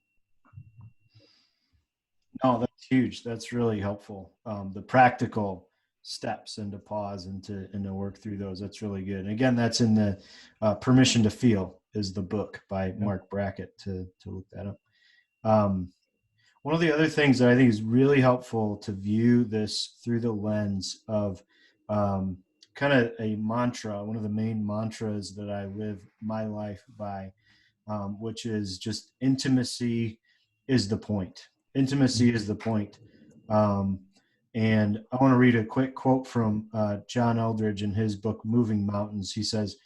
No, that's huge. That's really helpful. The practical steps and to pause and to work through those. That's really good. And again, that's in the Permission to Feel is the book by Mark Brackett to look that up. One of the other things that I think is really helpful to view this through the lens of kind of a mantra, one of the main mantras that I live my life by, which is just intimacy is the point. Intimacy is the point. And I want to read a quick quote from John Eldredge in his book, Moving Mountains. He says,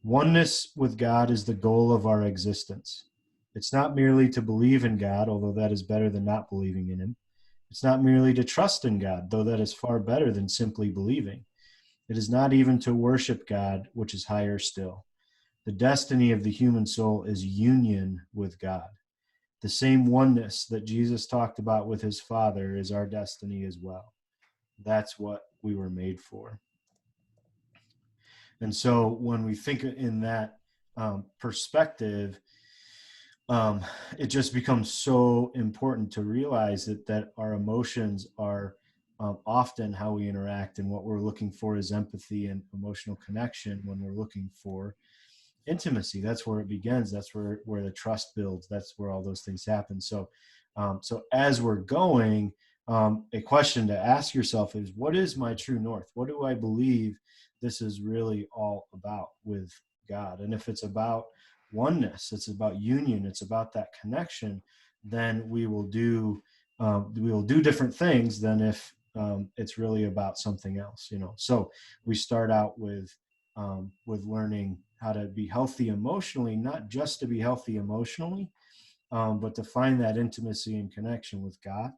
"Oneness with God is the goal of our existence. It's not merely to believe in God, although that is better than not believing in him. It's not merely to trust in God, though that is far better than simply believing. It is not even to worship God, which is higher still. The destiny of the human soul is union with God. The same oneness that Jesus talked about with his Father is our destiny as well. That's what we were made for." And so when we think in that perspective, it just becomes so important to realize that our emotions are often how we interact, and what we're looking for is empathy and emotional connection. When we're looking for intimacy, that's where it begins. That's where the trust builds. That's where all those things happen. So as we're going, a question to ask yourself is, what is my true north? What do I believe this is really all about with God? And if it's about oneness, it's about union, it's about that connection, then we will do different things than if it's really about something else, So we start out with learning how to be healthy emotionally, not just to be healthy emotionally, but to find that intimacy and connection with God,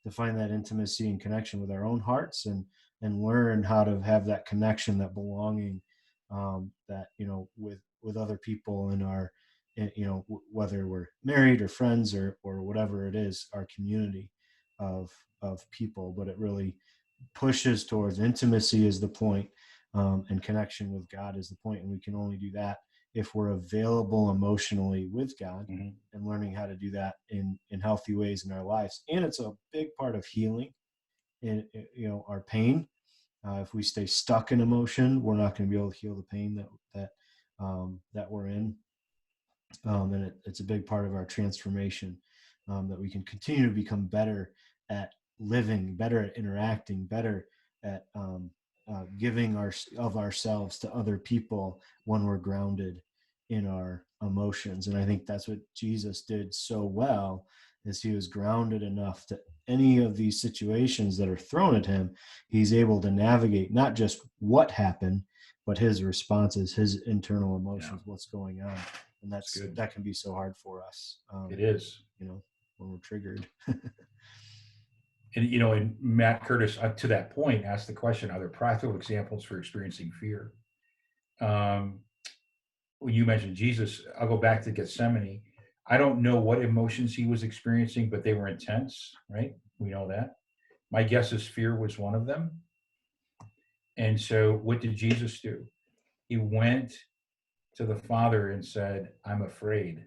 to find that intimacy and connection with our own hearts, and learn how to have that connection, that belonging, that with other people in our, whether we're married or friends or whatever it is, our community of people. But it really pushes towards intimacy is the point, and connection with God is the point. And we can only do that if we're available emotionally with God, and learning how to do that in healthy ways in our lives. And it's a big part of healing in our pain. If we stay stuck in emotion, we're not going to be able to heal the pain that we're in. And it's a big part of our transformation, that we can continue to become better at living, better at interacting, better at giving of ourselves to other people when we're grounded in our emotions. And I think that's what Jesus did so well, is he was grounded enough to any of these situations that are thrown at him. He's able to navigate not just what happened, but his responses, his internal emotions, what's going on. And that can be so hard for us. It is, when we're triggered. And Matt Curtis, to that point, asked the question, are there practical examples for experiencing fear? When you mentioned Jesus, I'll go back to Gethsemane. I don't know what emotions he was experiencing, but they were intense, right? We know that. My guess is fear was one of them. And so what did Jesus do? He went to the Father and said, "I'm afraid."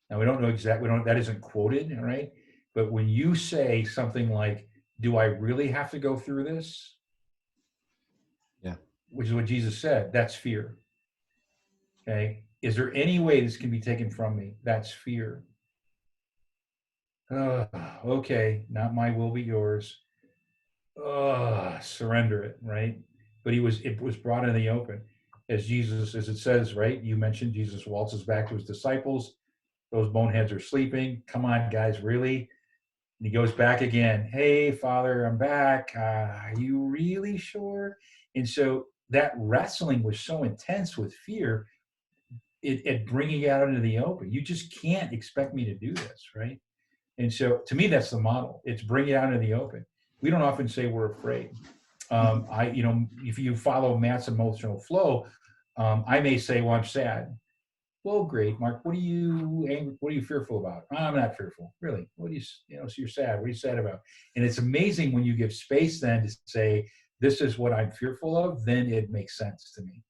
Now, we don't know exactly, that isn't quoted, right? But when you say something like, "Do I really have to go through this?" Yeah. Which is what Jesus said, that's fear. Okay. Is there any way this can be taken from me? That's fear. Okay. Not my will, be yours. Surrender it, right? But it was brought in the open. As it says, right? You mentioned Jesus waltzes back to his disciples. Those boneheads are sleeping. Come on, guys, really? And he goes back again. Hey, Father, I'm back. Are you really sure? And so that wrestling was so intense with fear, it bringing it out into the open. You just can't expect me to do this, right? And so to me, that's the model. It's bring it out into the open. We don't often say we're afraid. If you follow Matt's emotional flow, I may say, well, I'm sad. Well, great, Mark. What are you angry? What are you fearful about? I'm not fearful, really. What do so you're sad. What are you sad about? And it's amazing when you give space then to say, this is what I'm fearful of, then it makes sense to me.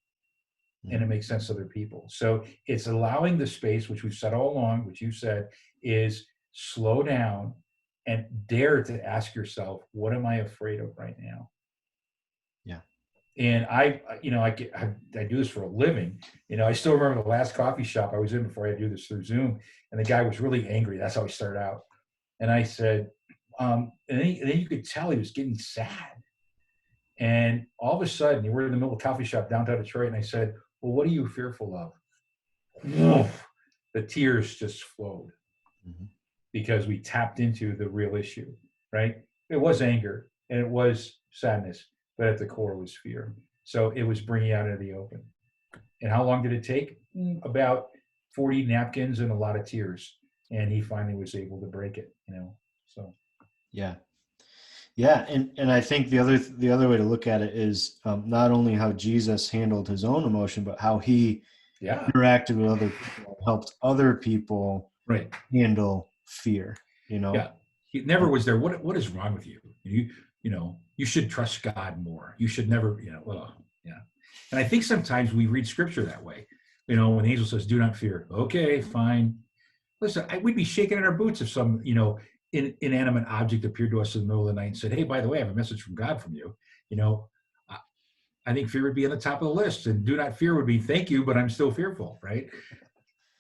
And it makes sense to other people. So it's allowing the space, which we've said all along, which you said, is slow down and dare to ask yourself, what am I afraid of right now? Yeah. And I do this for a living. I still remember the last coffee shop I was in before I do this through Zoom, and the guy was really angry. That's how he started out. And I said, and then you could tell he was getting sad. And all of a sudden, we're in the middle of a coffee shop downtown Detroit, and I said, well, what are you fearful of? The tears just flowed because we tapped into the real issue, right? It was anger and it was sadness, but at the core was fear. So it was bringing out into the open. And how long did it take? About 40 napkins and a lot of tears. And he finally was able to break it, so. Yeah. Yeah. And I think the other way to look at it is not only how Jesus handled his own emotion, but how he interacted with other people, helped other people handle fear, Yeah. He never was there. What is wrong with you? You should trust God more. You should never, yeah. And I think sometimes we read scripture that way. When the angel says, do not fear. Okay, fine. Listen, we'd be shaking in our boots if some, inanimate object appeared to us in the middle of the night and said, hey, by the way, I have a message from God from you. I think fear would be on the top of the list, and do not fear would be thank you, but I'm still fearful, right?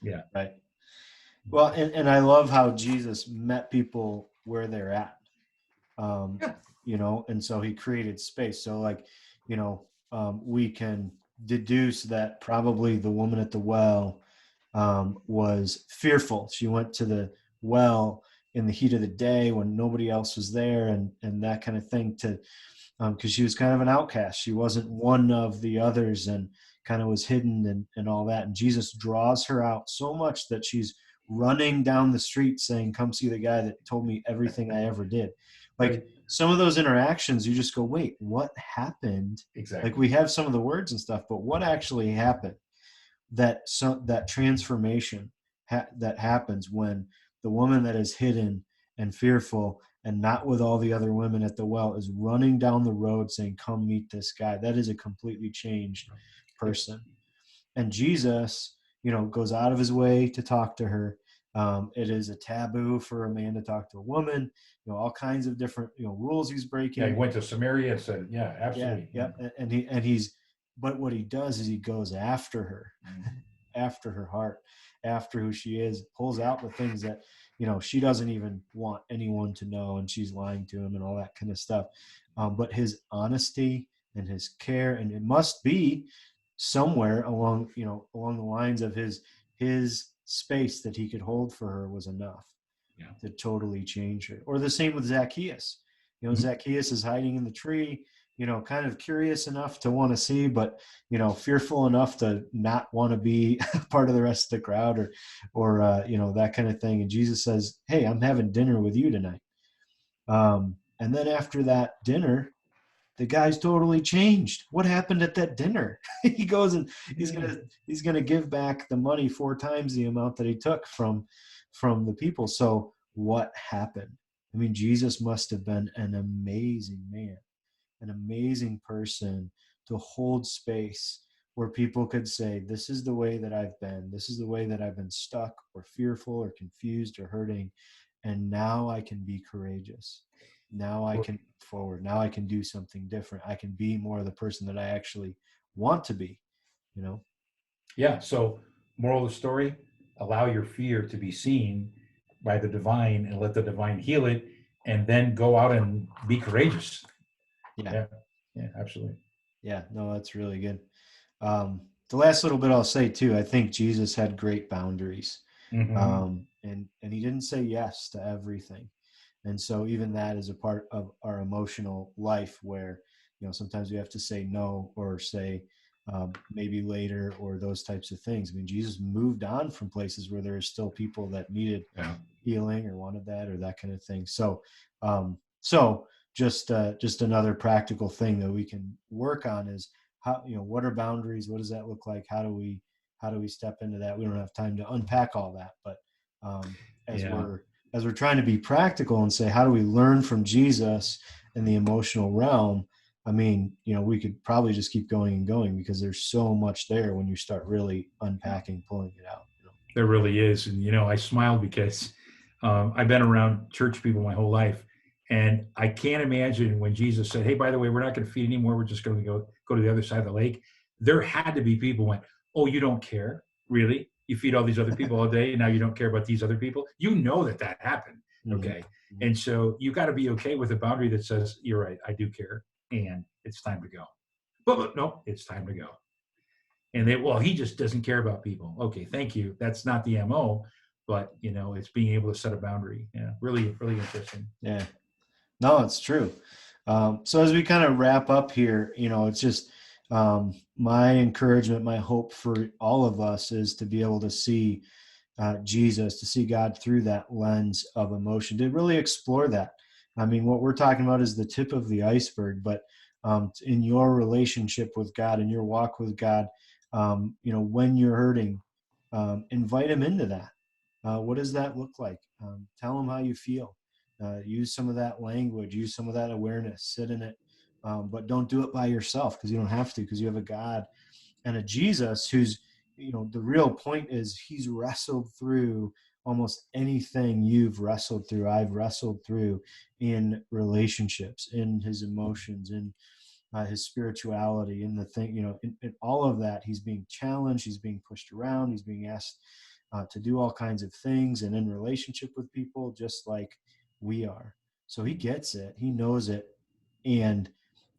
Yeah. Right. Well, and I love how Jesus met people where they're at, and so he created space. So we can deduce that probably the woman at the well was fearful. She went to the well in the heat of the day when nobody else was there and that kind of thing because she was kind of an outcast. She wasn't one of the others and kind of was hidden and all that. And Jesus draws her out so much that she's running down the street saying, come see the guy that told me everything I ever did. Some of those interactions, you just go, wait, what happened? Exactly. We have some of the words and stuff, but what actually happened? That transformation that happens when the woman that is hidden and fearful and not with all the other women at the well is running down the road saying, come meet this guy. That is a completely changed person. And Jesus, goes out of his way to talk to her. It is a taboo for a man to talk to a woman, all kinds of different, rules he's breaking. Yeah, he went to Samaria and said, yeah, absolutely. Yeah. But what he does is he goes after her, after her heart, after who she is, pulls out the things that, she doesn't even want anyone to know, and she's lying to him and all that kind of stuff. But his honesty and his care, and it must be somewhere along the lines of his space that he could hold for her was enough to totally change her. Or the same with Zacchaeus. Zacchaeus is hiding in the tree, kind of curious enough to want to see, but, fearful enough to not want to be part of the rest of the crowd or that kind of thing. And Jesus says, hey, I'm having dinner with you tonight. And then after that dinner, the guy's totally changed. What happened at that dinner? He goes and he's gonna give back the money 4 times the amount that he took from the people. So what happened? I mean, Jesus must have been an amazing man, an amazing person to hold space where people could say, this is the way that I've been. This is the way that I've been stuck or fearful or confused or hurting. And now I can be courageous. Now I can move forward. Now I can do something different. I can be more of the person that I actually want to be, Yeah. So moral of the story, allow your fear to be seen by the divine and let the divine heal it, and then go out and be courageous. Yeah, absolutely. Yeah, no, that's really good. The last little bit I'll say too, I think Jesus had great boundaries. And he didn't say yes to everything. And so even that is a part of our emotional life where, sometimes we have to say no or say maybe later or those types of things. I mean, Jesus moved on from places where there are still people that needed Yeah. healing or wanted that or that kind of thing. So just another practical thing that we can work on is how, what are boundaries? What does that look like? How do we step into that? We don't have time to unpack all that, but as Yeah. we're trying to be practical and say, how do we learn from Jesus in the emotional realm? I mean, we could probably just keep going and going because there's so much there when you start really unpacking, pulling it out. There really is. And, I smile because I've been around church people my whole life. And I can't imagine when Jesus said, hey, by the way, we're not going to feed anymore. We're just going to go to the other side of the lake. There had to be people who went, oh, you don't care? Really? You feed all these other people all day and now you don't care about these other people? You know that happened. Okay. Mm-hmm. And so you got to be okay with a boundary that says, you're right, I do care. And it's time to go. But no, it's time to go. And he just doesn't care about people. Okay, thank you. That's not the MO, but it's being able to set a boundary. Yeah, really, really interesting. Yeah, no, it's true. So as we kind of wrap up here, it's just my encouragement, my hope for all of us is to be able to see Jesus, to see God through that lens of emotion, to really explore that. I mean, what we're talking about is the tip of the iceberg, but in your relationship with God, in your walk with God, when you're hurting, invite him into that. What does that look like? Tell him how you feel. Use some of that language, use some of that awareness, sit in it. But don't do it by yourself because you don't have to, because you have a God and a Jesus who's, the real point is he's wrestled through almost anything you've wrestled through, I've wrestled through in relationships, in his emotions, in his spirituality, in the thing, in all of that. He's being challenged, he's being pushed around, he's being asked to do all kinds of things and in relationship with people just like we are. So he gets it, he knows it. And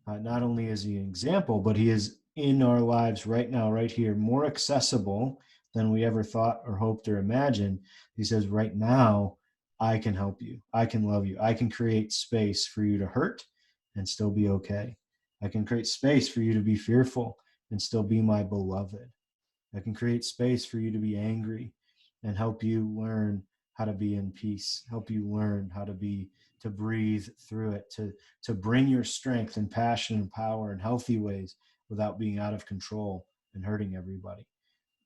not only is he an example, but he is in our lives right now, right here, more accessible than we ever thought or hoped or imagined. He says, right now, I can help you. I can love you. I can create space for you to hurt and still be okay. I can create space for you to be fearful and still be my beloved. I can create space for you to be angry and help you learn how to be in peace, help you learn how to breathe through it, to bring your strength and passion and power in healthy ways without being out of control and hurting everybody.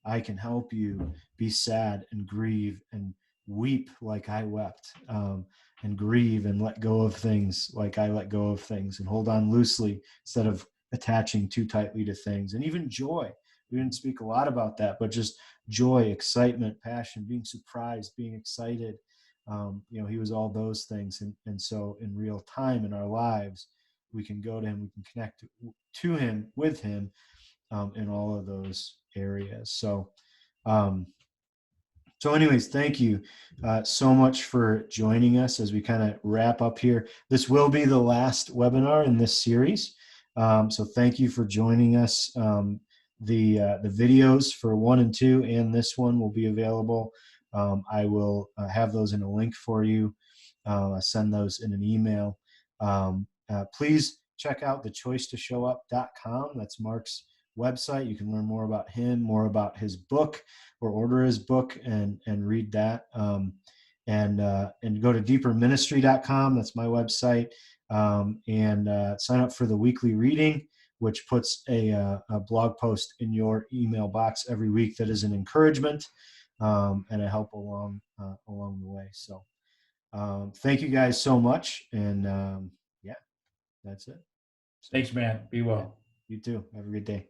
I can help you be sad and grieve and weep like I wept, and grieve and let go of things like I let go of things, and hold on loosely instead of attaching too tightly to things. And even joy. We didn't speak a lot about that, but just joy, excitement, passion, being surprised, being excited. He was all those things. And so in real time in our lives, we can go to him, we can connect to him, with him, in all of those areas. Um, so anyways, thank you so much for joining us as we kind of wrap up here. This will be the last webinar in this series. So thank you for joining us. The videos for 1 and 2 and this one will be available. I will have those in a link for you. I'll send those in an email. Please check out thechoicetoshowup.com. That's Mark's website. You can learn more about him, more about his book, or order his book and read that. And go to deeperministry.com. That's my website. And sign up for the weekly reading, which puts a blog post in your email box every week that is an encouragement and a help along the way. So thank you guys so much. And yeah, that's it. Thanks, man. Be well. You too. Have a good day.